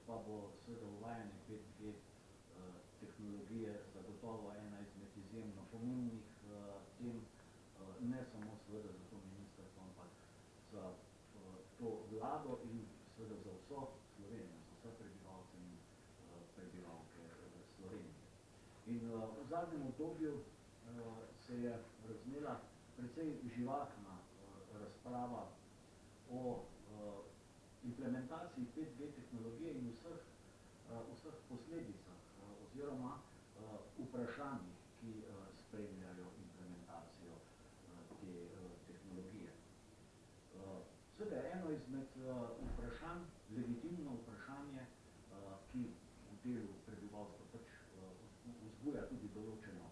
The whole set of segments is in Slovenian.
pa bo seveda uvajanje 5G tehnologije zagotovo ena izmed izjemno pomembnih tem, ne samo seveda za to ministrstvo, ampak za to vlado in seveda za vso Slovenijo, za vse prebivalce in prebivalke Slovenije. In v zadnjem obdobju se je razvnela precej živahna razprava o implementaciji 5G tehnologije in vseh posledicah oziroma vprašanjih, ki spremljajo implementacijo te tehnologije. Seveda eno izmed vprašanj, legitimno vprašanje, ki v delu prebivalstva pač vzbuja tudi določeno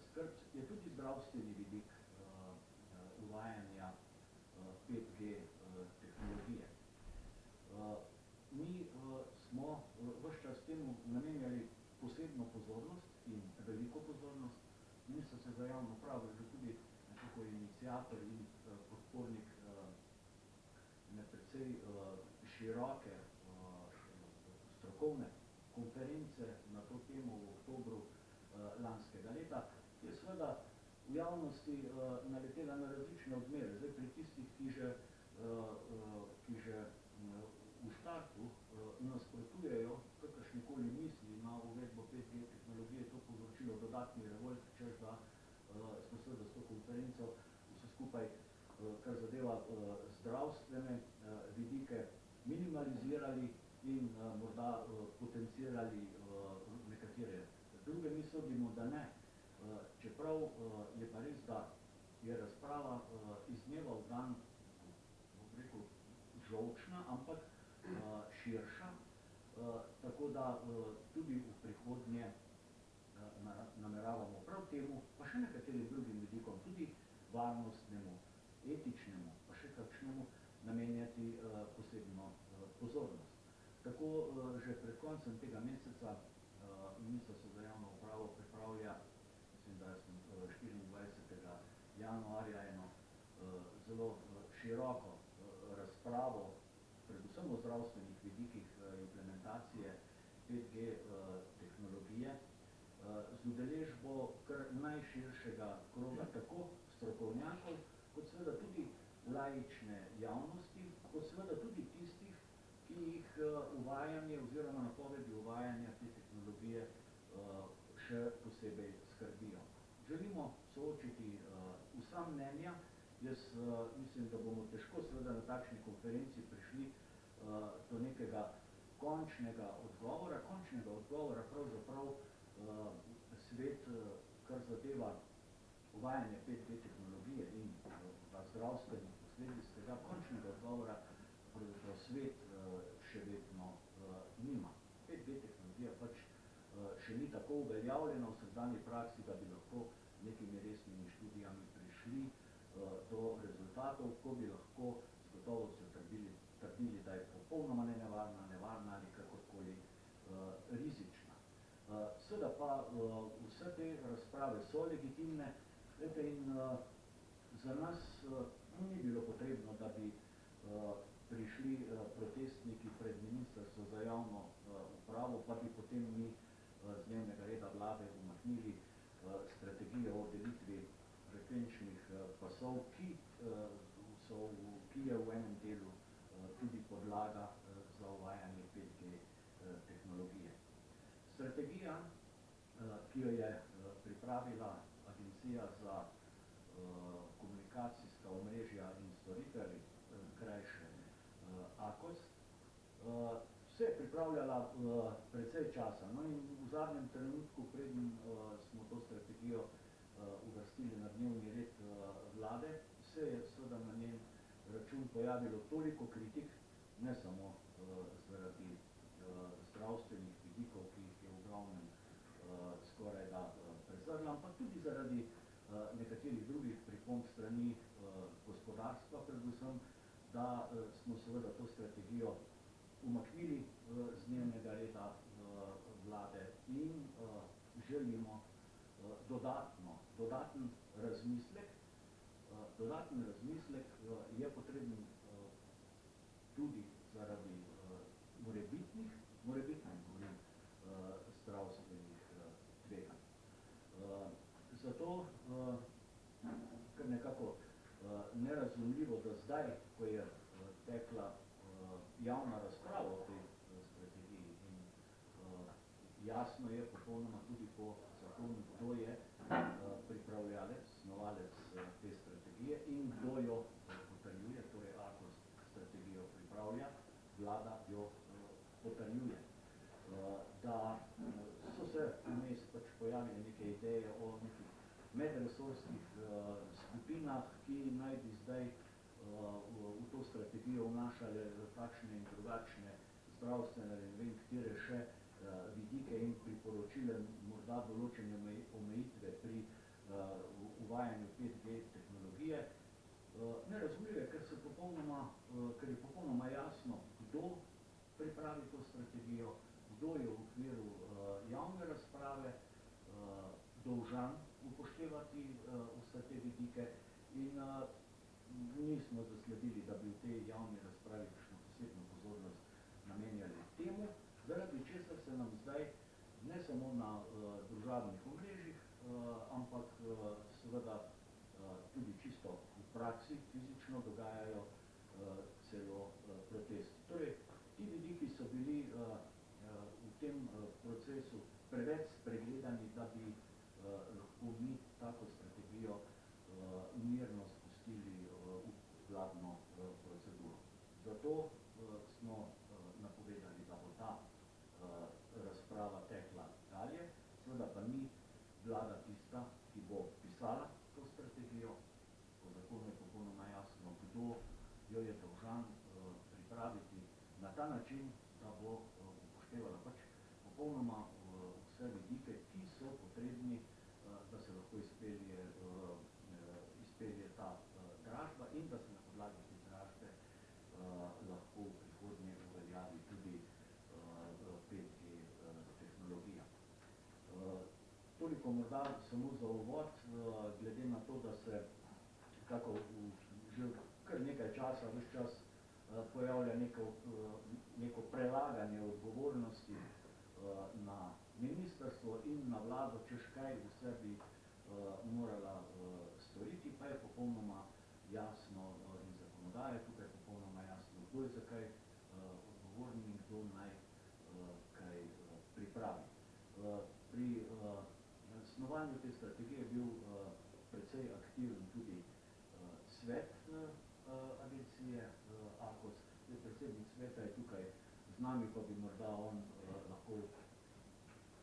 skrb, je tudi zdravstveni vidik uvajanja 5G tehnologije. Mi smo ves čas temu namenjali posebno pozornost in veliko pozornost. Ministrstvo za javno upravo je tudi nekako iniciator in podpornik precej široke strokovne konference na to temo v oktobru lanskega leta, ki je seveda v javnosti naletela na različne odmere. Zdaj pri tistih, ki že v štartu nasprotujejo kakršnikoli misli na uvedbo 5G tehnologije, to povzročilo dodatni revolt, češ da smo seveda s to konferenco vse skupaj, kar zadeva zdravstvene vidike, minimalizirali in morda potencirali nekatere druge. Mi sodimo, da ne. Čeprav je pa res, da je razprava iz dneva v dan, bom rekel, žolčna, ampak širša, tako da tudi v prihodnje nameravamo prav temu, pa še nekaterim drugim vidikom, tudi varnostnemu, etičnemu, pa še kakšnemu namenjati posebno pozornost. Tako že pred koncem tega meseca Ministrstvo za javno upravo pripravlja, mislim, da sem 24. januarja eno zelo široko razpravo, predvsem o zdravstvenih vidikih implementacije 5G tehnologije, z udeležbo kar najširšega kroga tako strokovnjakov, kot seveda tudi laične javnosti, kot seveda tudi tistih, ki jih uvajanje oziroma napovedi uvajanja te tehnologije še posebej skrbijo. Želimo soočiti vsa mnenja. Jaz mislim, da bomo težko seveda na takšni konferenci prišli do nekega končnega odgovora. Končnega odgovora pravzaprav svet, kar zadeva uvajanje 5G tehnologije in pa zdravstvenih posledic tega, končnega odgovora pravzaprav svet še vedno nima. 5G tehnologija pač še ni tako uveljavljena v vsakdanji praksi, da bi lahko nekimi resnimi študijami prišli do rezultatov, ko bi lahko z gotovostjo trdili, da je popolnoma nevarna ali kakorkoli rizična. Seveda pa vse te razprave so legitimne in za nas ni bilo potrebno, da bi prišli protestniki pred Ministrstvo za javno upravo, pa bi potem mi z dnevnega reda vlade umaknili strategijo o delitvi frekvenčnih pasov, ki je v enem delu tudi podlaga za uvajanje 5G tehnologije. Strategija, ki jo je pripravila Agencija za komunikacijska omrežja in storitve, ali krajše AKOS, se je pripravljala precej časa. No in v zadnjem trenutku, preden smo to strategijo uvrstili na dnevni red vlade, se je seveda na njen račun pojavilo toliko kritik, ne samo zaradi zdravstvenih vidikov, ki jih je v glavnem skoraj da prezrla, ampak tudi zaradi nekaterih drugih pripomb strani gospodarstva, predvsem, da smo seveda to strategijo umaknili z dnevnega reda vlade in želimo dodaten razmislek. Dodaten razmislek je potreben tudi zaradi morebitnih razumljivo, da zdaj, ko je tekla javna razprava o tej strategiji in jasno je popolnoma tudi po zakonu, kdo je pripravljalec, snovalec te strategije in kdo jo potrjuje, torej AKOS strategijo pripravlja, vlada jo potrjuje. Da so se vmes pač pojavile neke ideje o nekih medresorskih skupinah, ki naj bi zdaj v to strategijo vnašale takšne in drugačne zdravstvene, ne vem, katere še vidike in priporočile morda določene omejitve pri uvajanju 5G tehnologije. Nerazumljive, ker je popolnoma jasno, kdo pripravi to strategijo, kdo je v okviru javne razprave dolžan upoštevati vse te vidike in nismo zasledili, da bi v tej javni razpravi kakšno posebno pozornost namenjali temu, zaradi česar se nam zdaj ne samo na družabnih omrežjih, ampak seveda tudi čisto v praksi fizično dogajajo celo protesti. Torej, ti vidiki so bili v tem procesu preveč spregledani, da bi lahko mi tako strategijo mirno spustili v vladno proceduro. Zato smo napovedali, da bo ta razprava tekla dalje, seveda pa ni vlada tista, ki bo pisala to strategijo. Po zakonu je popolnoma jasno, kdo jo je dolžan pripraviti na ta način, da bo upoštevala pač popolnoma vse vidike, ki so potrebni, da se lahko izpelje ta dražba in da se na podlagi te dražbe lahko v prihodnje uveljavi tudi 5G tehnologija. Toliko morda samo za uvod, glede na to, da se kako že kar nekaj časa, ves čas pojavlja neko prelaganje odgovornosti na ministrstvo in na vlado, češ kaj vse bi morala storiti, pa je popolnoma jasno in zakonodaje, tukaj je popolnoma jasno, kdo je zakaj odgovorni in kdo naj kaj pripravi. Pri snovanju te strategije je bil precej aktiven tudi svet agencije AKOS. Predsednik sveta je tukaj z nami, pa bi morda on lahko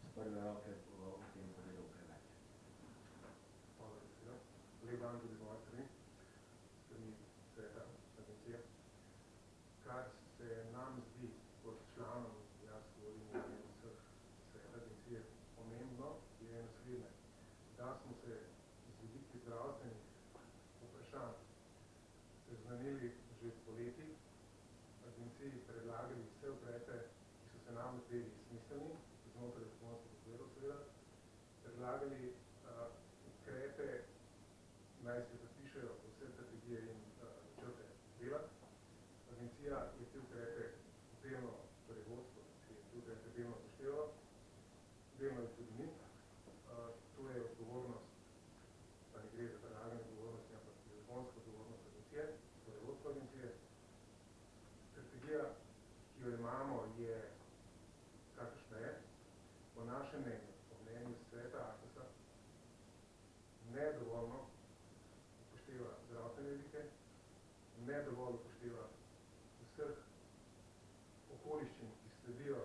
z prve roke o tem povedal kaj več. Hvala za besedo. Lep dan tudi z moje strani, strani sveta agencije. Kar se nam zdi kot članom, jaz govorim o vseh sveta agencije, pomembno je naslednje, da smo se z vidiki zdravstvenih vprašanj seznanili že poleti, agenciji predlagali vse ukrepe, ki so se nam zdeli smiselni, znotraj zakonskih okvirov seveda, predlagali ukrepe, naj se zapišejo vse strategije in načrte dela. Agencija je te ukrepe delno, torej vodstvo, je te ukrepe delno upoštevalo, delno jih tudi ni. To je odgovornost, pa ne gre za predlaganje odgovornosti, ampak je zakonska odgovornost agencije, torej vodstvo agencije. Strategija, ki jo imamo, je kakršna je, po našem mnenju, po mnenju sveta AKOS-a, nedovoljno upošteva zdravstvene vidike, nedovolj upošteva vseh okoliščin, ki sledijo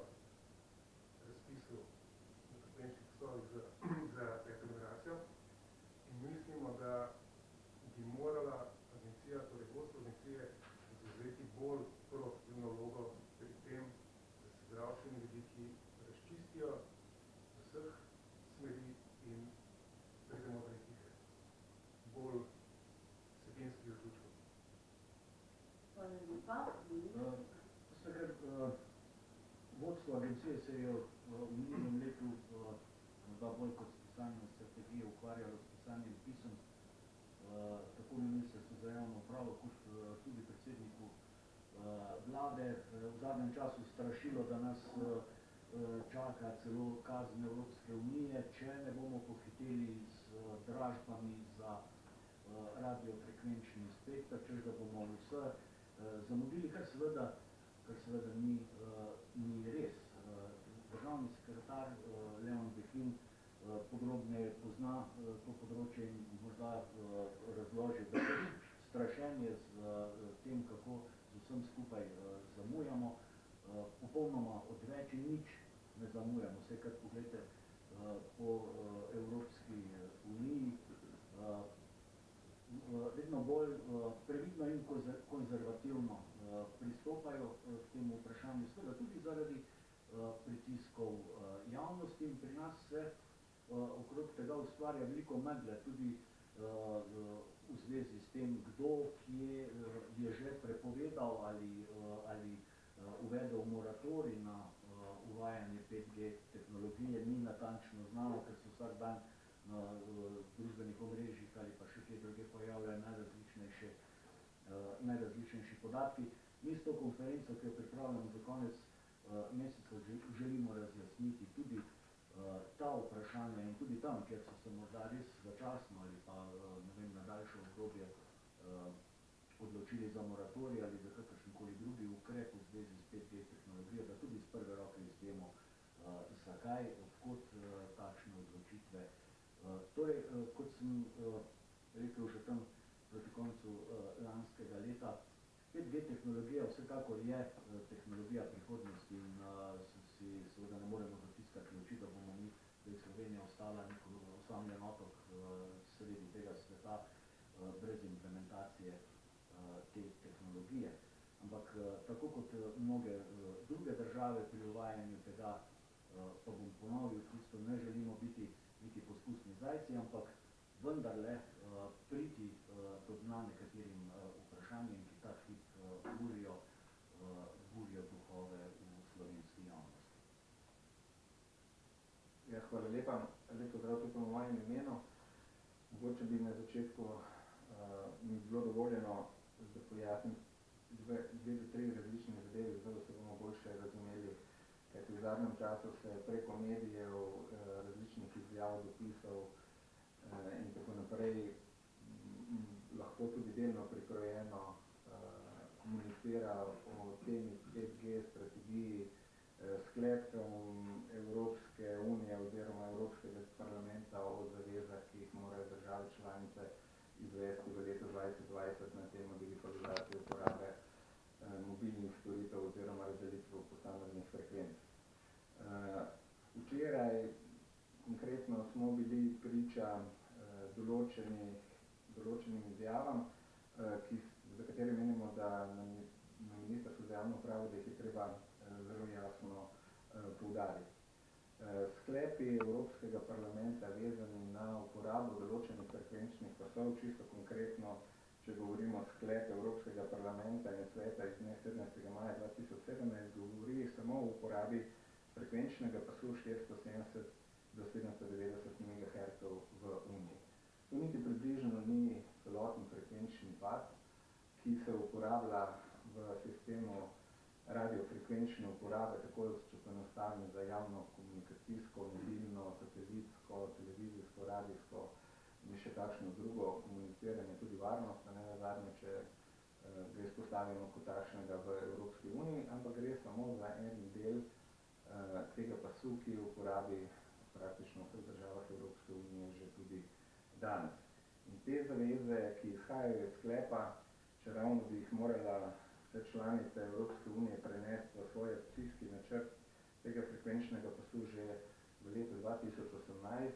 razpisu na frekvenčnih poslovih za peto generacijo. In mislimo, da bi morala agencija, torej vodstvo agencije, zavzeti bolj proaktivno vlogo pri tem, da se zdravstveni vidiki razčistijo z vseh smeri in pridemo do nekih bolj vsebinskih zaključkov. Hvala lepa. Vodstvo agencije se je v minulem letu morda bolj kot s pisanjem strategije ukvarjalo s pisanjem pisem tako ministrstvu za javno upravo kot tudi predsedniku vlade. V zadnjem času strašilo, da nas čaka celo kazen Evropske unije, če ne bomo pohiteli z dražbami za radiofrekvenčni spektr, češ da bomo vse zamudili, kar seveda ni res. Državni sekretar Leon Bekin podrobneje pozna to področje in morda razloži, da je strašenje z tem, kako z vsem skupaj zamujamo, popolnoma odveč in nič ne zamujamo. Vse, kar pogledate po Evropski uniji, vedno bolj previdno in konzervativno pristopajo k temu vprašanju, seveda tudi zaradi pritiskov javnosti in pri nas se okrog tega ustvarja veliko megle, tudi v zvezi s tem, kdo, kje je že prepovedal ali uvedel moratorij na uvajanje 5G tehnologije, ni natančno znano, ker se vsak dan na družbenih omrežjih ali pa še kje druge pojavljajo najrazličnejši podatki. Mi s to konferenco, ki jo pripravljamo za konec meseca, želimo razjasniti tudi ta vprašanja in tudi tam, kjer so se morda res začasno ali pa na daljše obdobje odločili za moratorij ali za kakršenkoli drugi ukrep v zvezi s 5G tehnologijo, da tudi iz prve roke izvemo, zakaj, odkot takšne odločitve. Torej, kot sem rekel že tam proti koncu lanskega leta, 5G tehnologija vsekakor je tehnologija prihodnosti in si seveda ne moremo zatiskati oči, da bomo mi, da je Slovenija ostala nek osamljen otok sredi tega sveta brez implementacije te tehnologije. Ampak tako kot mnoge druge države pri uvajanju tega, pa bom ponovil, tisto ne želimo biti poskusni zajci, ampak vendarle priti do dna nekaterim vprašanjem, ki ta hip burijo duhove v slovenski javnosti. Ja, hvala lepa. Lep pozdrav tudi v mojem imenu. Mogoče bi na začetku mi bilo dovoljeno, da pojasnim dve do tri različne zadeve, zato da se bomo boljše razumeli, kajti v zadnjem času se preko medijev, različnih izjav, dopisov in tako naprej lahko tudi delno prikrojeno komunicira o temi 5G strategiji, sklepom Evropske unije oziroma Evropskega parlamenta o zavezah, ki jih morajo države članice izvesti v letu 2020 na temo digitalizacije uporabe mobilnih storitev oziroma razdelitve posameznih frekvenc. Včeraj konkretno smo bili priča določenim izjavam, za katere menimo, da na Ministrstvu za javno upravo, da jih je treba zelo jasno poudariti. Sklepi Evropskega parlamenta vezani na uporabo določenih frekvenčnih pasov, čisto konkretno, če govorimo sklep Evropskega parlamenta in sveta iz dne 17. maja 2017, govori samo o uporabi frekvenčnega pasu 470 do 790 MHz v Uniji. To niti približno ni celoten frekvenčni pas, ki se uporablja v sistemu radiofrekvenčne uporabe, tako če poenostavim za javno komunikacijsko, mobilno, satelitsko, televizijsko, radijsko in še kakšno drugo komuniciranje, tudi varnost, ne nazadnje, če ga izpostavimo kot takšnega v Evropski uniji, ampak gre samo za en del tega pasu, ki je uporabi praktično v vseh državah Evropske unije že tudi danes. In te zaveze, ki izhajajo iz sklepa, če ravno bi jih morala vse članice Evropske unije prenesti v svoj akcijski načrt tega frekvenčnega pasu že v letu 2018,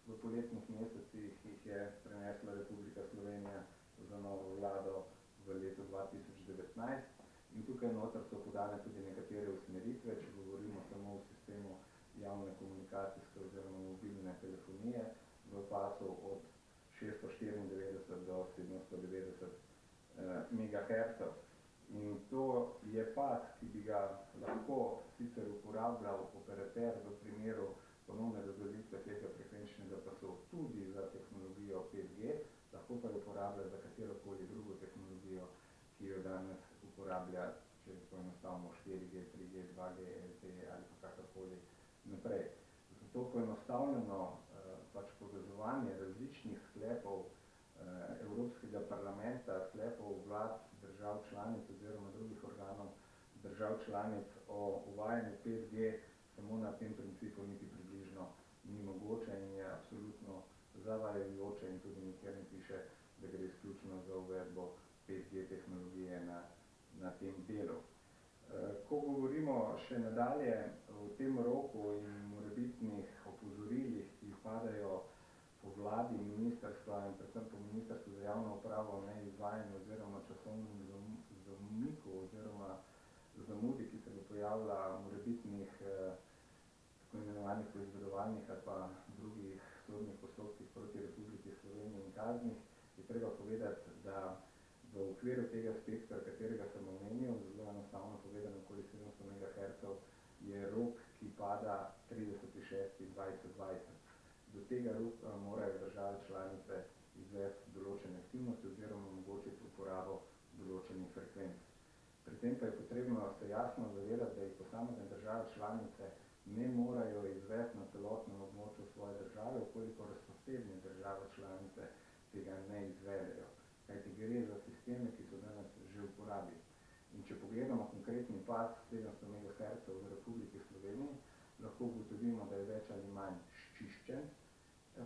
v poletnih mesecih jih je prenesla Republika Slovenija za novo vlado v letu 2019 in tukaj noter so podane tudi nekatere usmeritve, če govorimo samo o sistemu javne komunikacijske oziroma mobilne telefonije v pasu od 694 do 790 MHz. In to je pas, ki bi ga lahko sicer uporabljal operater v primeru ponovne razdelitve tega frekvenčnega pasu tudi za tehnologijo 5G, lahko pa jo uporablja za katerokoli drugo tehnologijo, ki jo danes uporablja, če poenostavimo 4G, 3G, 2G, LTE ali pa kakorkoli naprej. Zato poenostavljeno pač povezovanje različnih sklepov Evropske Evropskega parlamenta, sklepov vlad držav članic oziroma drugih organov držav članic o uvajanju 5G samo na tem principu niti približno ni mogoče in je absolutno zavajajoče in tudi nikjer ne piše, da gre izključno za uvedbo 5G tehnologije na tem delu. Ko govorimo še nadalje o tem roku in morebitnih opozorilih, ki padajo po vladi ministrstva in predvsem po ministrstvu za javno upravo o neizvajanju oziroma časovnem zamiku oziroma zamudi, ki se bo pojavila morebitnih tako imenovanih poizvedovalnih ali pa drugih sodnih postopkih proti Republiki Sloveniji in kaznih, je treba povedati, da v okviru tega spektra, katerega sem omenil, zelo enostavno povedano okoli 700 MHz, je rok, ki pada 30.6.2020. Do tega roka morajo države članice izvesti določene aktivnosti oziroma omogočiti uporabo določenih frekvenc. Pri tem pa je potrebno se jasno zavedati, da jih posamezne države članice ne morajo izvesti na celotnem območju svoje države, ukolikor sosednje države članice tega ne izvedejo. Kajti gre za sisteme, ki so danes že v uporabi. In če pogledamo konkretni pas 700 MHz v Republiki Sloveniji, lahko ugotovimo, da je več ali manj ščiščen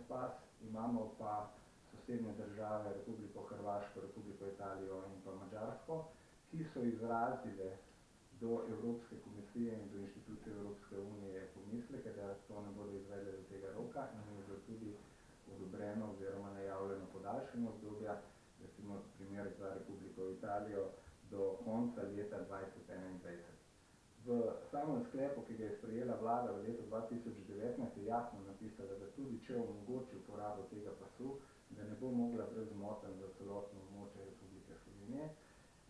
pas, imamo pa sosednje države, Republiko Hrvaško, Republiko Italijo in pa Madžarsko, ki so izrazile do Evropske komisije in do inštitucije Evropske unije pomisleke, da to ne bodo izvedli do tega roka in je bilo tudi odobreno oziroma najavljeno podaljšanje obdobja, recimo primer za Republiko Italijo, do konca leta 2021. V samem sklepu, ki ga je sprejela vlada v letu 2019, je jasno napisala, da tudi če omogoči uporabo tega pasu, da ne bo mogla brezmoten za celotno območje Republike Slovenije.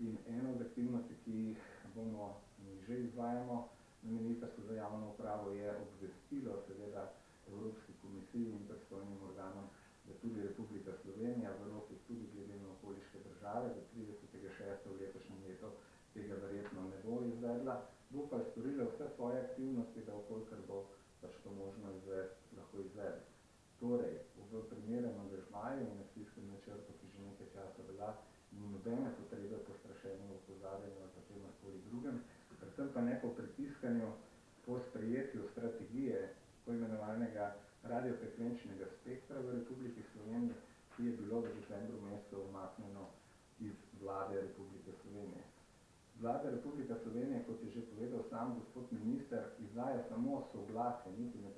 In eno od aktivnosti, ki jih bomo in že izvajamo na Ministrstvu za javno upravo, je obvestilo seveda Evropski komisiji in pristojnim organom, da tudi Republika Slovenija v rokih tudi glede na okoliške države do 30.6. v letošnjem letu tega verjetno ne bo izvedla, bo pa storila vse svoje aktivnosti, da okolikor bo pač to možno izvesti, lahko izvede. Torej, v primernem angažmaju in akcijskem načrtu, ki že nekaj časa velja, ni nobene potrebe po strašenju, opozarjanju ali pa čemarkoli drugem, predvsem pa ne po pritiskanju po sprejetju strategije poimenovanega radiofrekvenčnega spektra v Republiki Sloveniji, ki je bilo v decembru mesecu umaknjeno iz vlade Republike Slovenije. Vlada Republike Slovenije, kot je že povedal sam gospod minister, izdaja samo soglasje, niti ne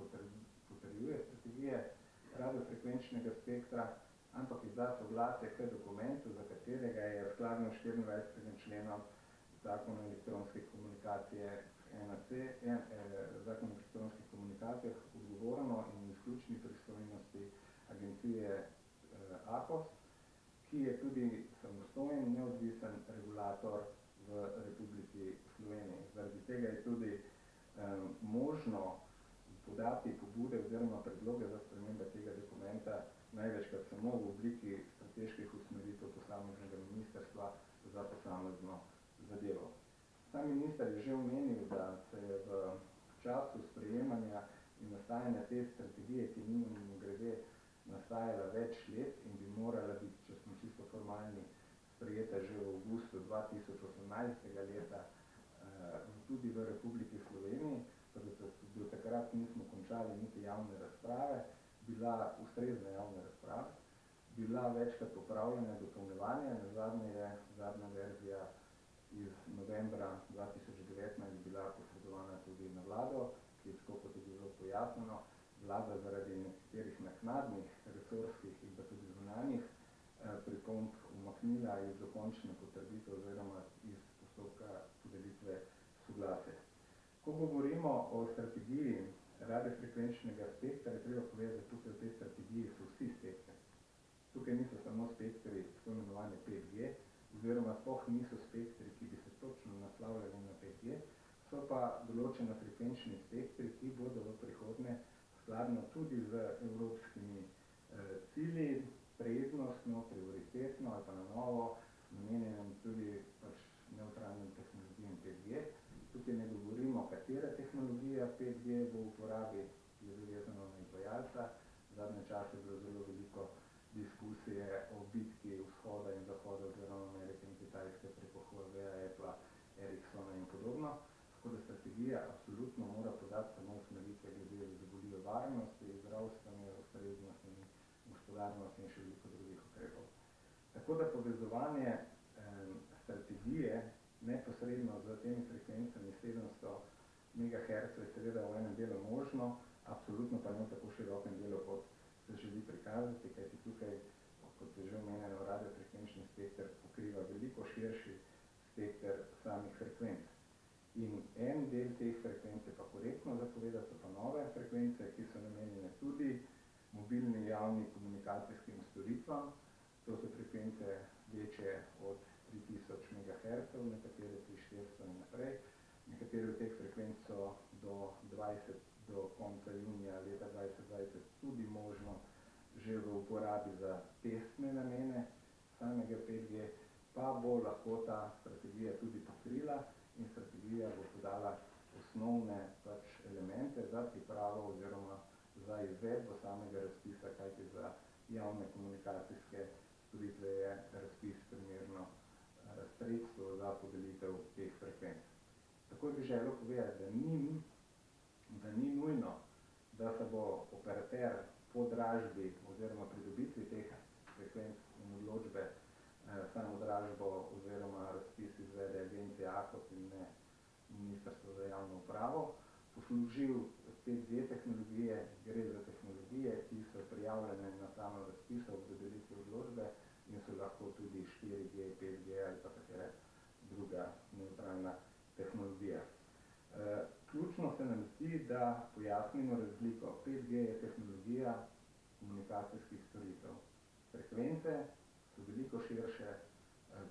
potrjuje strategije radiofrekvenčnega spektra, ampak izda soglasje k dokumentu, za katerega je skladno 24. členom Zakona o elektronskih komunikacijah Zakon o elektronskih komunikacijah odgovorno in izključni pristojnosti agencije AKOS, ki je tudi samostojen, neodvisen regulator v Republiki Sloveniji. Zaradi tega je tudi možno podati pobude oziroma predloge za spremembe tega dokumenta največkrat samo v obliki strateških usmeritev posameznega ministrstva za posamezno zadevo. Sam minister je že omenil, da se je v času sprejemanja in nastajanja te strategije, ki mimo grede nastajala več let in bi morala biti, če smo čisto formalni, sprejeta že v avgustu 2018. leta tudi v Republiki Sloveniji, pa do takrat nismo končali niti javne razprave, bila ustrezna javna razprava, bila večkrat popravljena dopolnjevanja, nazadnje je zadnja verzija iz novembra 2019 bila posredovana tudi na vlado, ki je tako, kot je bilo pojasnjeno, vlada zaradi nekaterih naknadnih resorskih in pa tudi zunanjih pripomb umaknila iz dokončne potrditve oziroma iz postopka podelitve soglasja. Ko govorimo o strategiji radiofrekvenčnega spektra, je treba povedati, da tukaj v tej strategiji so vsi spektri. Tukaj niso samo spektri, tako imenovane 5G, oziroma sploh niso spektri, ki bi se točno naslavljali na 5G, so pa določeni frekvenčni spektri, ki bodo v prihodnje skladno tudi z evropskimi cilji, prednostno, prioritetno ali pa na novo, namenjenem tudi pač nevtralnim tehnologijam 5G. Tukaj ne govorimo, katera tehnologija 5G bo v uporabi, je vezano na izvajalca. Zadnje čase je bilo zelo veliko diskusije o bitki vzhod vzhoda in zahoda oziroma Amerike in Kitajske preko Huawei, Apple, Ericssona in podobno. Tako da strategija absolutno mora podati samo usmeritve glede zadovoljive varnosti, zdravstvene ustreznosti, gospodarnosti in še veliko drugih ukrepov. Tako da povezovanje strategije neposredno z temi frekvencami 700 MHz je seveda v enem delu možno, absolutno pa ne v tako širokem delu, kot se želi prikazati, kajti tukaj, kot je že omenjeno, radiofrekvenčni spekter pokriva veliko širši spekter samih frekvenc. In en del teh frekvenc je pa korektno zapovedati, so pa nove frekvence, ki so namenjene tudi mobilnim javnim komunikacijskim storitvam. To so frekvence večje od 3000 MHz, nekatere 3400 in naprej. Nekatere od teh frekvenc so do konca junija leta 2020 tudi možno že v uporabi za testne namene samega 5G, pa bo lahko ta strategija tudi pokrila in strategija bo podala osnovne elemente za pripravo oziroma za izvedbo samega razpisa, kajti za javne komunikacijske storitve je razpis primerno sredstvo za podelitev teh frekvenc. Takoj bi želel povedati, da ni nujno, da se bo operater po dražbi oziroma pridobitvi teh frekvenc in odločbe samo dražbo oziroma razpis izvede agencija AKOS in ne Ministrstvo za javno upravo. Poslužil 5G tehnologije, gre za tehnologije, ki so prijavljene na samem razpisu v dodelitvi odločbe in so lahko tudi 4G, 5G ali pa katera druga nevtralna tehnologija. Ključno se nam zdi, da pojasnimo razliko. 5G je tehnologija komunikacijskih storitev. Frekvence so veliko širše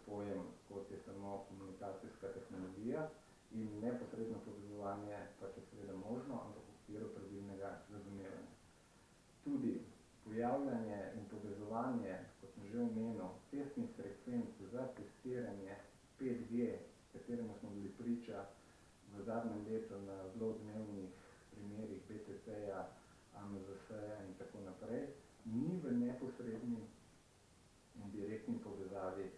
pojem, kot je samo komunikacijska tehnologija in neposredno povezovanje pač je seveda možno, ampak v okviru pravilnega razumevanja. Tudi pojavljanje in povezovanje, kot sem že omenil, testnih frekvenc za testiranje 5G, kateremu smo bili priča v zadnjem letu na zelo odmevnih primerih BTC-ja, AMZS-ja in tako naprej, ni v neposredni in direktni povezavi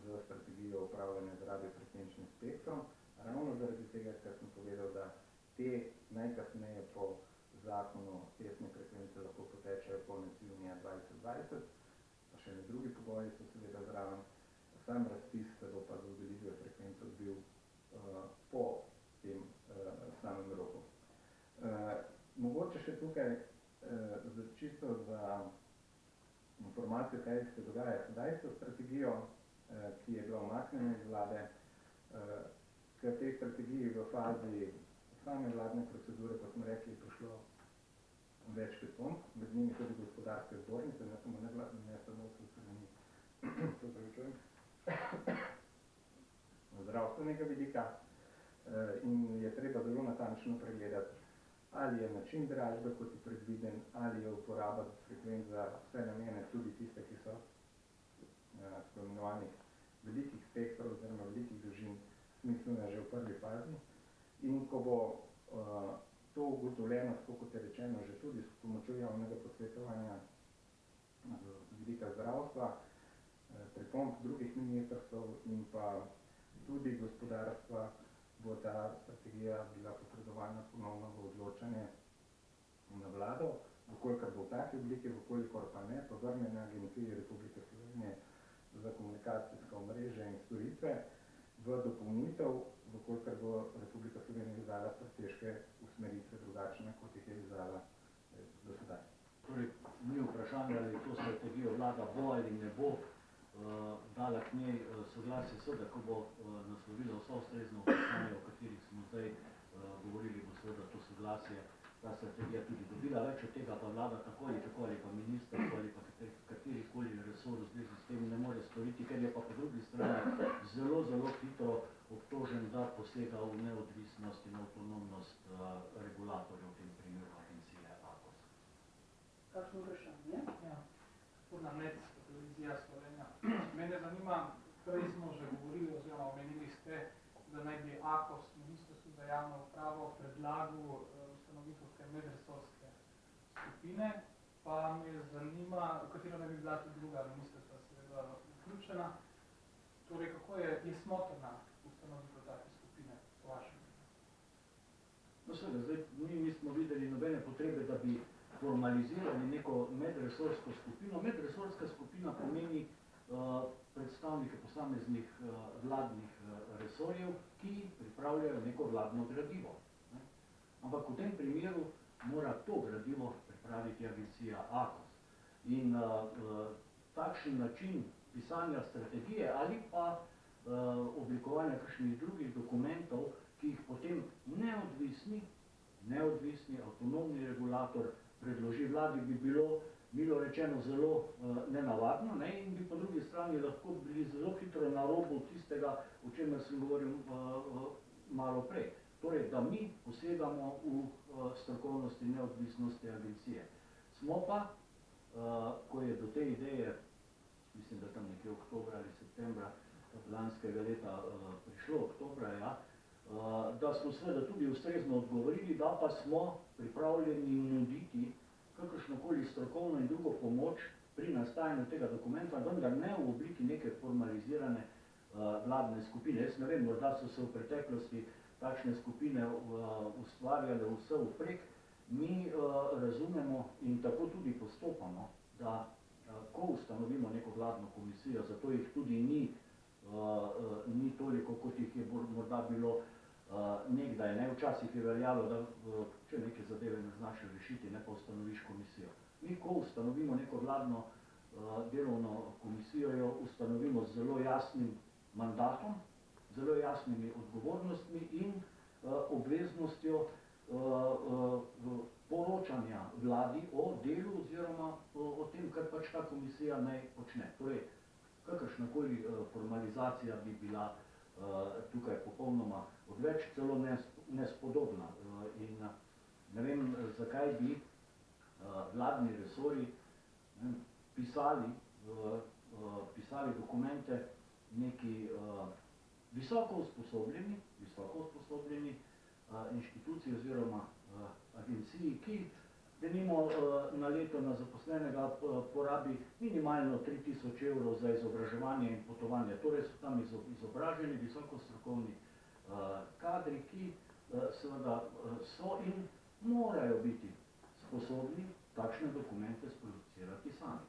z strategijo upravljanja z radiofrekvenčnim spektrom, ravno zaradi tega, ker sem povedal, da te najkasneje po zakonu testne frekvence lahko potečejo konec junija 2020, pa še ne drugi pogoji so seveda zraven. Sam razpis se bo pa z dodelitvijo frekvenc odbil po tem samem roku. Mogoče še tukaj čisto za informacijo, kaj se dogaja sedaj s strategijo, ki je bila umaknjena iz vlade, k tej strategiji v fazi same vladne procedure, kot smo rekli, prišlo več pripomb, med njimi tudi gospodarske zbornice, ne samo so strani zdravstvenega vidika in je treba zelo natančno pregledati, ali je način dražbe, kot je predviden, ali je uporaba frekvenc za vse namene, tudi tiste, ki so tako imenovanih velikih spektrov oziroma velikih dolžin, smiselna že v prvi fazi. In ko bo to ugotovljeno, kot je rečeno, že tudi s pomočjo javnega posvetovanja z vidika zdravstva, pripomb drugih ministrstv in pa tudi gospodarstva, bo ta strategija bila posredovana ponovno v odločanje na vlado, vkolikor bo v taki obliki, vkolikor pa ne, pa vrne na Agenciji Republike Slovenije za komunikacijsko omrežje in storitve v dopolnitev, vkolikor bo Republika Slovenija izdala strateške usmeritve drugačne, kot jih je izdala do sedaj. Torej, ni vprašanje, ali to strategijo vlada bo ali ne bo dala k njej soglasje, seveda, ko bo naslovila vsa ustrezna vprašanja, o katerih smo zdaj govorili, bo seveda to soglasje, ta strategija tudi dobila. Več od tega pa vlada tako ali pa ministrstvo ali pa katerikoli resor v zvezi s tem ne more storiti, ker je pa po drugi strani zelo, zelo hitro obtožen, da posega v neodvisnost in avtonomnost regulatorjev, v tem primeru agencije AKOS. Kakšno vprašanje? Ja, gospod Namec, televizija Slovenija. Mene zanima, prej smo že govorili oziroma omenili ste, da naj bi AKOS, Ministrstvo za javno upravo, predlagal ustanovitev te medresorske skupine, pa me zanima, katera naj bi bila tudi druga ministrstva, seveda vključena. Torej, kako je smotrna ustanovitev take skupine po vašem? No seveda, zdaj mi nismo videli nobene potrebe, da bi formalizirali neko medresorsko skupino. Medresorska skupina pomeni predstavnike posameznih vladnih resorjev, ki pripravljajo neko vladno gradivo. Ampak v tem primeru mora to gradivo pripraviti agencija AKOS. In takšen način pisanja strategije ali pa oblikovanja kakšnih drugih dokumentov, ki jih potem neodvisni avtonomni regulator predloži vladi, bi bilo, milo rečeno, zelo nenavadno, ne? In bi po drugi strani lahko bili zelo hitro na robu tistega, o čemer sem govoril malo prej. Torej, da mi posegamo v strokovnost in neodvisnosti agencije. Smo pa, ko je do te ideje, mislim, da tam nekje oktobra ali septembra lanskega leta prišlo, oktobra, ja, da smo seveda tudi ustrezno odgovorili, da pa smo pripravljeni nuditi kakršnokoli strokovno in drugo pomoč pri nastajanju tega dokumenta, vendar ne v obliki neke formalizirane vladne skupine. Jaz ne vem, morda so se v preteklosti takšne skupine ustvarjale vse vprek. Mi razumemo in tako tudi postopamo, da ko ustanovimo neko vladno komisijo, zato jih tudi ni toliko, kot jih je morda bilo nekdaj, ne, včasih je veljalo, da če neke zadeve ne znaš rešiti, ne pa ustanoviš komisijo. Mi, ko ustanovimo neko vladno delovno komisijo, jo ustanovimo z zelo jasnim mandatom, zelo jasnimi odgovornostmi in obveznostjo poročanja vladi o delu oziroma o tem, kar pač ta komisija naj počne. Torej, kakršnakoli formalizacija bi bila tukaj popolnoma odveč, celo nespodobna. In ne vem, zakaj bi vladni resori pisali dokumente neki visoko usposobljeni inštituciji oziroma agenciji, ki denimo na leto na zaposlenega porabi minimalno 3000 evrov za izobraževanje in potovanje. Torej so tam izobraženi, visoko strokovni kadri, ki seveda so in morajo biti sposobni takšne dokumente sproducirati sami.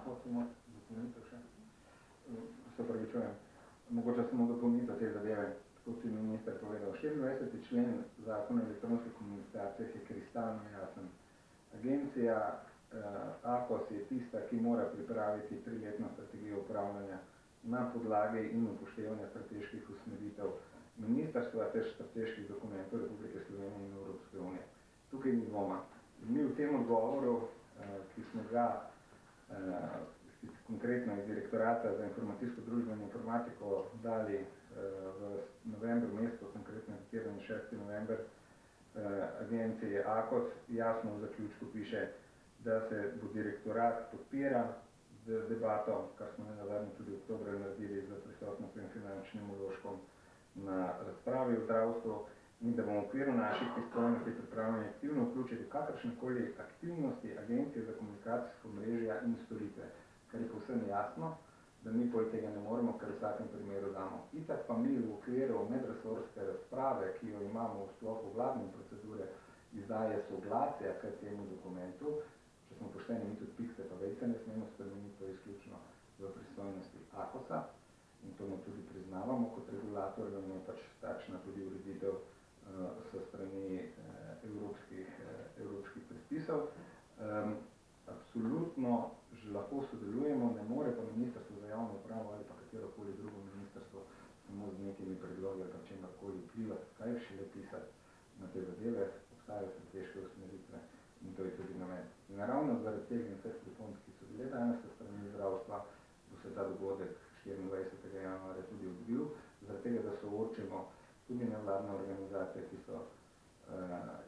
Hočemo dokumentov še? Se pravi, čujem. Mogoče samo dopolnitev te zadeve, kot je minister povedal. 24. člen Zakona o elektronskih komunikacijah je kristalno jasen. Agencija AKOS je tista, ki mora pripraviti 3-letno strategijo upravljanja na podlagi in upoštevanja strateških usmeritev ministrstva ter strateških dokumentov Republike Slovenije in Evropske unije. Tukaj ni dvoma. Mi v tem odgovoru, ki smo ga konkretno iz Direktorata za informacijsko družbo in informatiko dali v novembru mesecu, konkretno datiran 6. november, agencije AKOS, jasno v zaključku piše, da se bo direktorat podpira z debato, kar smo nenazadnje tudi v oktobru naredili za prisotnostim finančnim vložkom na razpravi v zdravstvu, in da bomo v okviru naših pristojnosti pripravljeni aktivno vključiti kakršnekoli aktivnosti Agencije za komunikacijsko mrežja in storitve, kar je povsem jasno, da mi poleg tega ne moremo, kar v vsakem primeru damo. Itak pa mi v okviru medresorske razprave, ki jo imamo v sklopu vladne procedure, izdaje soglasja k temu dokumentu, če smo pošteni, mi tudi pikse pa vejce ne smemo spremeniti, to izključno v pristojnosti AKOS-a in to mu tudi priznavamo kot regulator, da je pač takšna tudi ureditev so strani evropskih predpisov. Absolutno že lahko sodelujemo, ne more pa Ministrstvo za javno upravo ali pa katerokoli drugo ministrstvo samo z nekimi predlogi ali pa čemarkoli vplivati, kaj šele pisati na te zadeve, obstajajo strateške usmeritve in to je tudi namen. In ravno zaradi tega in vseh pripomb, ki so bile danes s strani zdravstva, bo se ta dogodek 24. januarja tudi odbil, zaradi tega, da soočimo tudi nevladne organizacije, ki so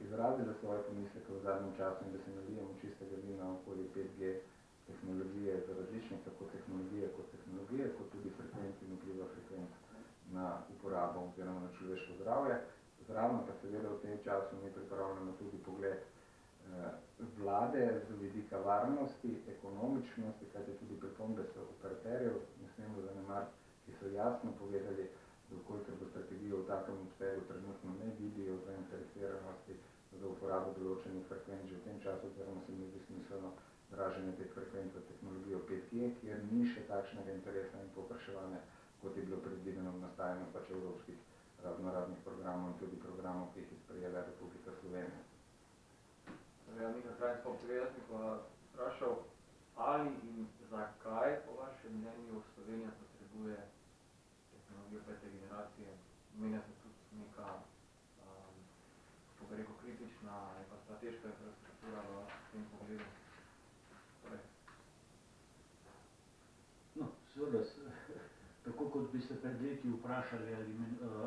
izrazile svoje pomisleke v zadnjem času in da se nalijemo čistega vina okoli 5G tehnologije za različnih, tako tehnologije, kot tudi frekvenc in vpliva frekvenc na uporabo oziroma na človeško zdravje. Zravno pa seveda v tem času mi pripravljamo tudi pogled vlade z vidika varnosti, ekonomičnosti, kajti tudi pripombe so operaterjev, ne smemo zanemariti, ki so jasno povedali, da kolikor bo strategijo v takem obsegu trenutno ne vidijo zainteresiranosti za uporabo določenih frekvenc že v tem času, oziroma se mi zdi smiselno draženje teh frekvenc za tehnologijo 5G, kjer ni še takšnega interesa in povpraševanja, kot je bilo predvideno v nastajanju pač evropskih raznoraznih programov in tudi programov, ki jih je sprejela Republika Slovenija. Ja, nekaj krajc pa povedati, pa vprašal, ali in zakaj po vašem mnenju Slovenija potrebuje tehnologijo 5. generacije? Menja se tudi neka, kako bi rekel, kritična ali pa strateška infrastruktura v tem pogledu. Torej. No, seveda, tako kot bi se pred leti vprašali,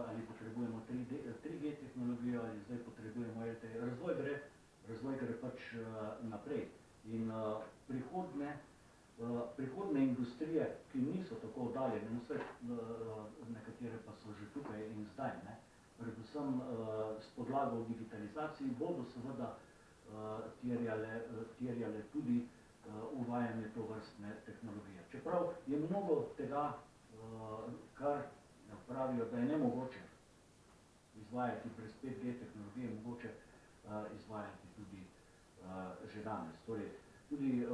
ali potrebujemo 3G tehnologijo, ali zdaj potrebujemo LTE. Razvoj gre pač naprej. In prihodne industrije, ki niso tako oddaljene, vse nekatere pa so že tukaj in zdaj, ne, predvsem s podlago v digitalizaciji, bodo seveda terjale tudi uvajanje tovrstne tehnologije. Čeprav je mnogo tega, kar pravijo, da je nemogoče izvajati brez 5G tehnologije, mogoče izvajati tudi že danes. Torej, tudi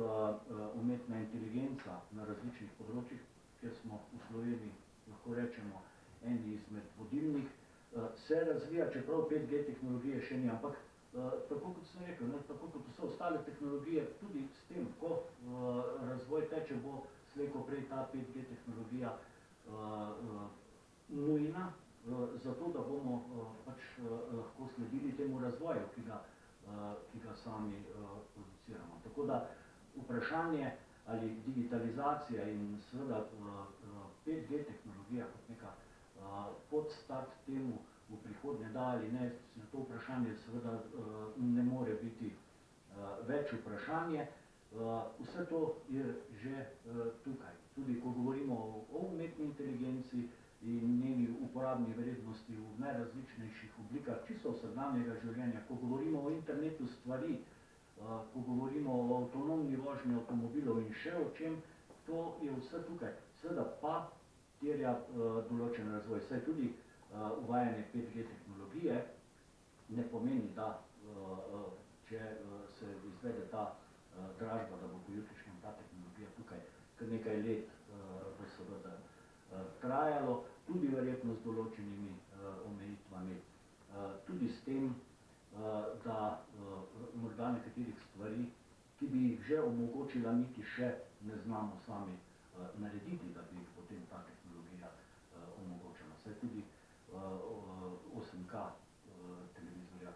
umetna inteligenca na različnih področjih, kjer smo v Sloveniji, lahko rečemo, eni izmed vodilnih, se razvija, čeprav 5G tehnologije še ni, ampak tako kot sem rekel, tako kot vse ostale tehnologije, tudi s tem, ko razvoj teče, bo slej ko prej ta 5G tehnologija nujna, zato da bomo pač lahko sledili temu razvoju, ki ga sami produciramo. Tako da vprašanje ali digitalizacija in seveda 5G tehnologija kot neka podstat temu v prihodnje da ali ne, na to vprašanje seveda ne more biti več vprašanje. Vse to je že tukaj. Tudi ko govorimo o umetni inteligenci in njeni uporabni vrednosti v najrazličnejših oblikah, čisto vsakdanjega življenja, ko govorimo o internetu stvari, ko govorimo o avtonomni vožnji avtomobilov in še o čem, to je vse tukaj. Seveda pa terja določen razvoj. Saj tudi uvajanje 5G tehnologije ne pomeni, da če se izvede ta dražba, da bo po jutrišnjem ta tehnologija tukaj kar nekaj let bo seveda trajalo, tudi verjetno z določenimi omejitvami, tudi s tem, da morda nekaterih stvari, ki bi jih že omogočila, niti še ne znamo sami narediti, da bi jih potem ta tehnologija omogočila. Saj tudi 8K televizorja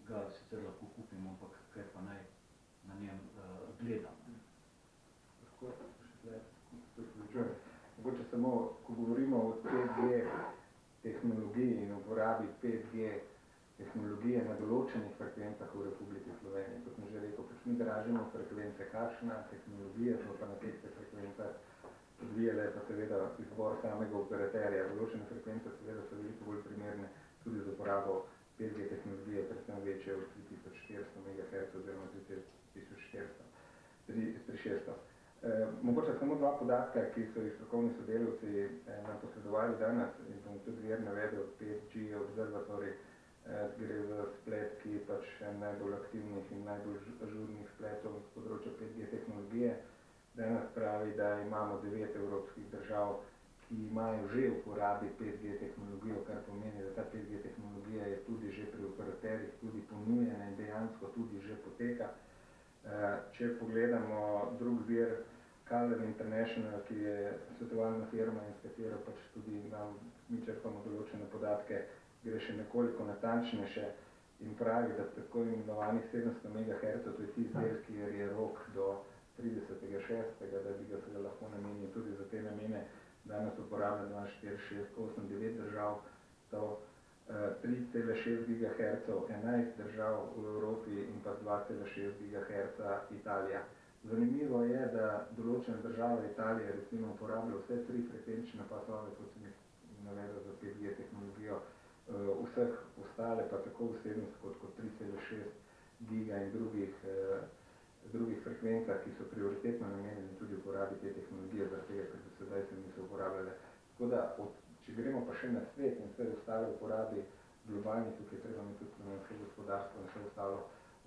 ga sicer lahko kupimo, ampak kaj pa naj na njem gledam. Mogoče samo, ko govorimo o 5G tehnologiji in uporabi 5G tehnologije na določenih frekvencah v Republiki Sloveniji, kot sem že rekel, pač mi dražimo frekvence, kakšna tehnologija so pa na teh frekvencah odvijale, pa seveda izbor samega operaterja. Določene frekvence seveda so veliko bolj primerne tudi za uporabo 5G tehnologije, predvsem večje od 3400 MHz oziroma 3600. Mogoče samo dva podatka, ki so jih strokovni sodelavci nam posredovali danes, in bom tudi vir navedel 5G Observatory, gre za splet, ki je pač najbolj aktivnih in najbolj ažurnih spletov z področja 5G tehnologije. Danes pravi, da imamo 9 evropskih držav, ki imajo že v uporabi 5G tehnologijo, kar pomeni, da ta 5G tehnologija je tudi že pri operaterjih tudi ponujena in dejansko tudi že poteka. Če pogledamo drug vir, Color International, ki je svetovalna firma in s katero pač tudi mi črpamo določene podatke, gre še nekoliko natančnejše in pravi, da tako imenovanih 700 MHz, to je tisti del, kjer je rok do 30.6., da bi ga se lahko namenil tudi za te namene. Danes uporablja 2, 4, 6, 8, 9 držav, to 3,6 GHz, 11 držav v Evropi in pa 2,6 GHz Italija. Zanimivo je, da določene države Italije recimo uporabljajo vse 3 frekvenčne pasove, kot sem jih navedel za 5G tehnologijo, vseh ostale pa tako v 700 kot 3,6 giga in drugih frekvencah, ki so prioritetno namenjeni tudi uporabi te tehnologije, zaradi tega, ker do sedaj se niso uporabljale. Tako da, če gremo pa še na svet in vse ostale uporabi globalni, tukaj treba mi tudi na vse gospodarstvo in vse ostalo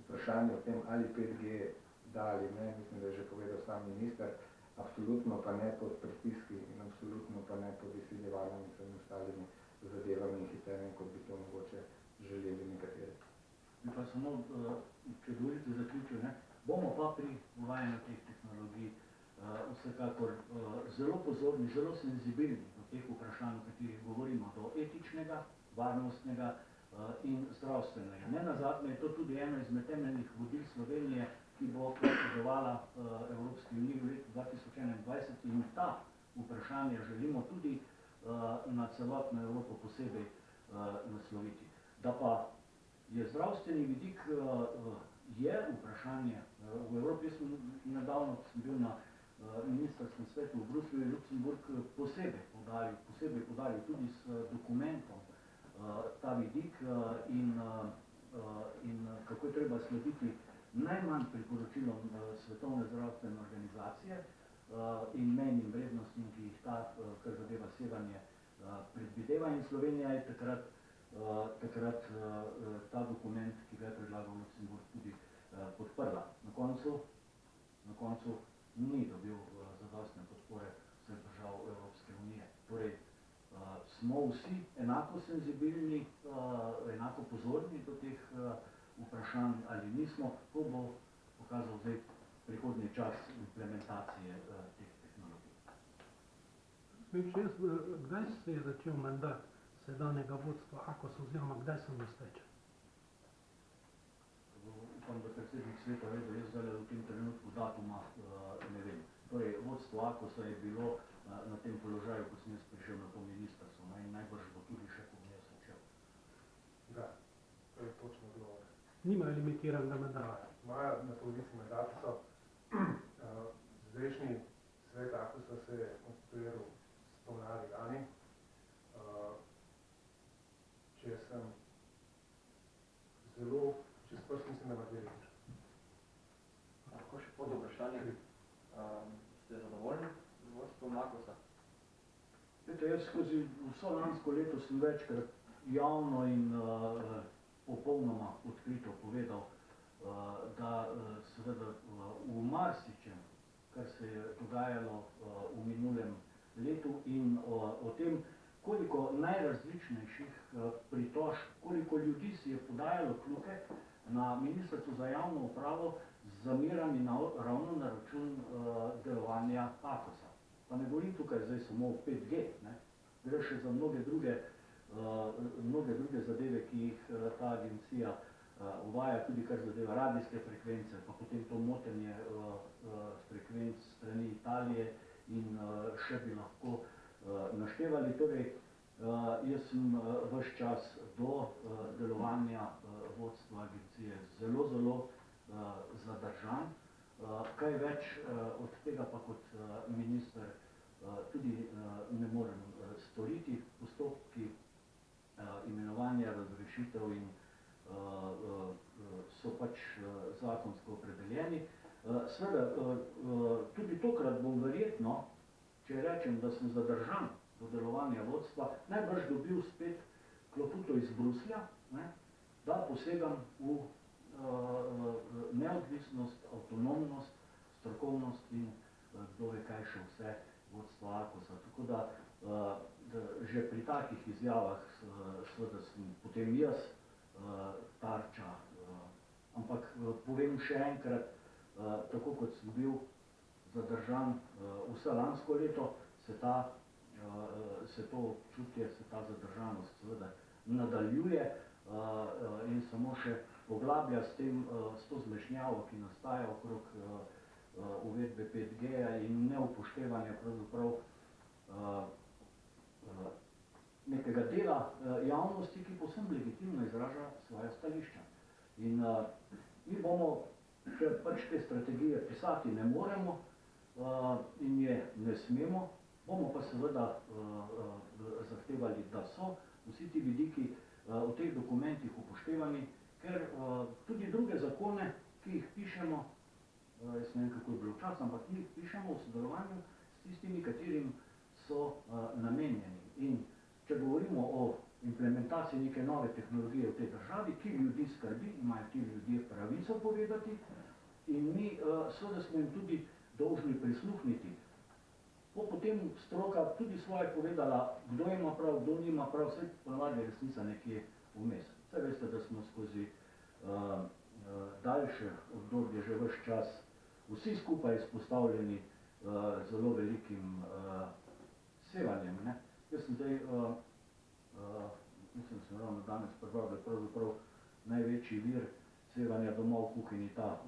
vprašanje o tem, ali 5G da ali ne, mislim, da je že povedal sam minister, absolutno pa ne pod pritiski in absolutno pa ne pod izsiljevanjem in vsemi ostalimi zadevami in hiterjem, kot bi to mogoče želeli nekateri. Pa samo, če govorite zaključil, bomo pa pri uvajanju teh tehnologij vsekakor zelo pozorni, zelo senzibilni do teh vprašanj, o katerih govorimo, do etičnega, varnostnega in zdravstvenega. Nenazadnje je to tudi eno izmed temeljnih vodil Slovenije, ki bo predsedovala Evropski uniji v letu 2021 in ta vprašanja želimo tudi na celotno Evropo posebej nasloviti. Da pa je zdravstveni vidik je vprašanje v Evropi. Jaz sem nedavno bil na ministrskem svetu v Bruslju in Luksemburg posebej poudaril tudi s dokumentom ta vidik in kako je treba slediti najmanj priporočilom Svetovne zdravstvene organizacije in mejnim vrednostim, ki jih ta, kar zadeva sevanje, predvideva, in Slovenija je takrat ta dokument, ki ga je predlagal Luksemburg, tudi podprla. Na koncu ni dobil zadostne podpore vseh držav Evropske unije. Torej, smo vsi enako senzibilni, enako pozorni do teh vprašanj ali nismo, to bo pokazal zdaj prihodnji čas implementacije teh tehnologij. Kdaj se je začel mandat sedanjega vodstva AKOS oziroma kdaj se mu izteče? Upam, da predsednik sveta ve, da jaz zdaj v tem trenutku datuma ne vem. Torej, vodstvo AKOS-a je bilo na tem položaju, ko sem jaz prišel na to ministrstvo, in najbrž bo tudi še ko bom jaz odšel. Da, to je točno odgovor. Nimajo limitiranega mandata. Imajo na polovici mandata so. Zdajšnji svet AKOS-a se je konstituiral spomladi lani. Če sem zelo, čez prst mislim, da ima 2 leti. Lahko še pod vprašanje. Ste zadovoljni z vodstvom AKOS-a? Jaz skozi vso lansko leto sem večkrat javno in popolnoma odkrito povedal, da seveda v marsičem, kar se je dogajalo v minulem letu in o tem, koliko najrazličnejših pritožb, koliko ljudi si je podajalo kljuke na Ministrstvu za javno upravo z zamerami ravno na račun delovanja AKOS-a. Pa ne govorim tukaj zdaj samo o 5G, gre še za mnoge druge zadeve, ki jih ta agencija uvaja, tudi kar zadeva radijske frekvence, pa potem to motenje frekvenc strani Italije in še bi lahko naštevali. Torej, jaz sem ves čas do delovanja vodstva agencije zelo zadržan. Kaj več od tega pa kot minister tudi ne morem storiti. Postopki imenovanja, razrešitev in so pač zakonsko opredeljeni. Seveda, tudi tokrat bom verjetno, če rečem, da sem zadržan do delovanja vodstva, najbrž dobil spet klofuto iz Bruslja, da posegam v neodvisnost, avtonomnost, strokovnost in kdo ve kaj še vse vodstva AKOS-a. Tako da že pri takih izjavah seveda sem potem jaz tarča. Ampak povem še enkrat, tako kot sem bil zadržan vse lansko leto, se to občutje, se ta zadržanost seveda nadaljuje in samo še poglablja s to zmešnjavo, ki nastaja okrog uvedbe 5G-ja in neupoštevanja pravzaprav nekega dela javnosti, ki povsem legitimno izraža svoje stališča. In mi bomo, če pač te strategije pisati ne moremo in je ne smemo, bomo pa seveda zahtevali, da so vsi ti vidiki v teh dokumentih upoštevani, ker tudi druge zakone, ki jih pišemo, jaz ne vem, kako je bilo včasih, ampak mi pišemo v sodelovanju s tistimi, katerim so namenjeni. In če govorimo o implementaciji neke nove tehnologije v tej državi, ki ljudi skrbi, imajo ti ljudje pravico povedati in mi seveda smo jim tudi dolžni prisluhniti. Potem stroka tudi svoje povedala, kdo ima prav, kdo nima prav, vse ponavadi resnica nekje vmes. Saj veste, da smo skozi daljše obdobje že ves čas vsi skupaj izpostavljeni zelo velikim sevanjem. Ne? Jaz sem zdaj, mislim, sem ravno danes prebral, da je pravzaprav največji vir sevanja doma v kuhinji ta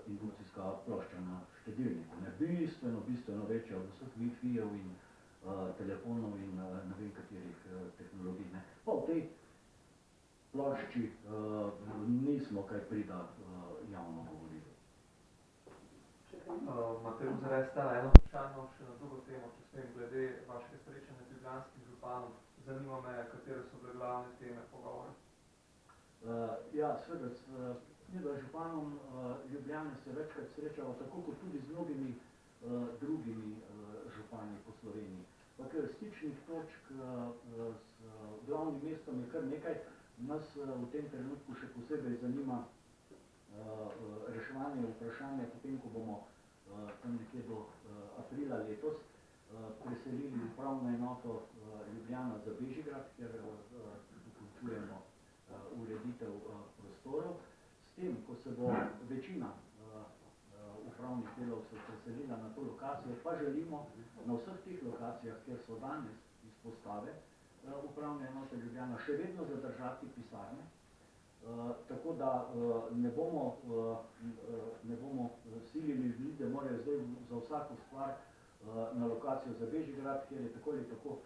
indukcijska plošča na štedilniku. Ne? Bistveno večja od vseh Wi-Fi-jev in telefonov in ne vem katerih tehnologij. Ne? Pa v tej plošči nismo kaj prida javno govorili. Matej, zdaj sta eno vprašanje še na drugo temo, če smem, glede vašega srečanja z ljubljanskim županom. Zanima me, katere so bile glavne teme pogovora. Ja, seveda, z županom Ljubljane se večkrat srečava, tako kot tudi z mnogimi drugimi župani po Sloveniji. Pa ker stičnih točk z glavnim mestom je kar nekaj, nas v tem trenutku še posebej zanima reševanje vprašanja, potem, ko bomo tam nekje do aprila letos preselili upravno enoto Ljubljana za Bežigrad, kjer dokončujemo ureditev prostorov. S tem, ko se bo večina upravnih delavcev preselila na to lokacijo, pa želimo na vseh teh lokacijah, kjer so danes izpostave upravne enote Ljubljana, še vedno zadržati pisarne, tako da ne bomo silili ljudi, da morajo zdaj za vsako stvar na lokacijo za Bežigrad, kjer je tako ali tako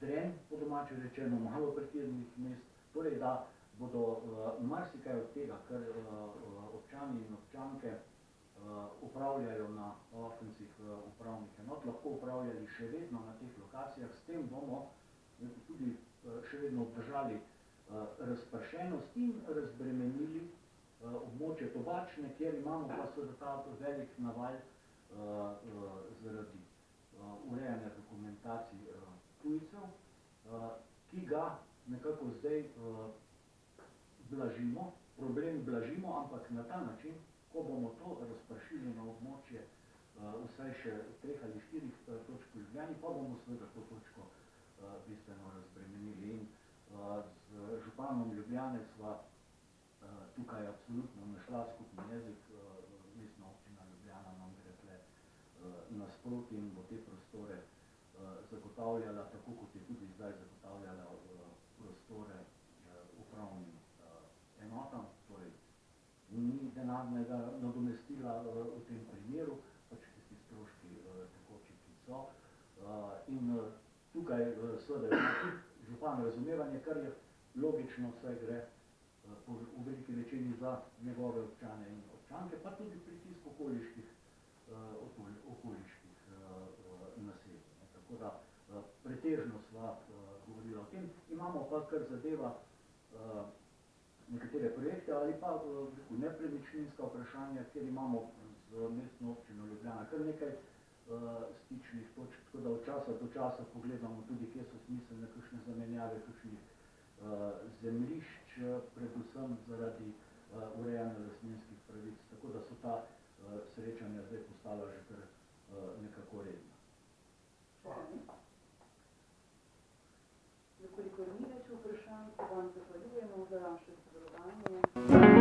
dren, po domače rečeno, malo parkirnih mest, torej da bodo marsikaj od tega, kar občani in občanke upravljajo na okencih upravnih enot, lahko upravljali še vedno na teh lokacijah, s tem bomo tudi še vedno obdržali razpršenost in razbremenili območje Tobačne, kjer imamo pa seveda ta velik naval zaradi urejanja dokumentacij tujcev, ki ga nekako zdaj blažimo, problem blažimo, ampak na ta način, ko bomo to razpršili na območje vsaj še 3 ali 4 točk v Ljubljani, pa bomo seveda to točko bistveno razbremenili. In z županom Ljubljane sva tukaj absolutno našla skupni jezik. Mestna občina Ljubljana nam gre tle nasproti in bo te prostore zagotavljala, tako kot je tudi zdaj zagotavljala prostore upravnim enotam, torej ni denarnega nadomestila v tem primeru, pač tisti stroški tekoči, ki so. In tukaj seveda ima tudi župan razumevanje, kar je logično, saj gre v veliki večini za njegove občane in občanke, pa tudi pritisk okoliških naselij. Tako da pretežno sva govorila o tem. Imamo pa, kar zadeva nekatere projekte ali pa nepremičninska vprašanja, kjer imamo z mestno občino Ljubljana kar nekaj stičnih točk, tako da od časa do časa pogledamo tudi, kje so smiselne kakšne zamenjave, kakšnih zemljišč, predvsem zaradi urejanja lastninskih pravic, tako da so ta srečanja zdaj postala že kar nekako redna. Nekoliko ni več vprašanj, ko vam zahvaljujemo za vaše sodelovanje.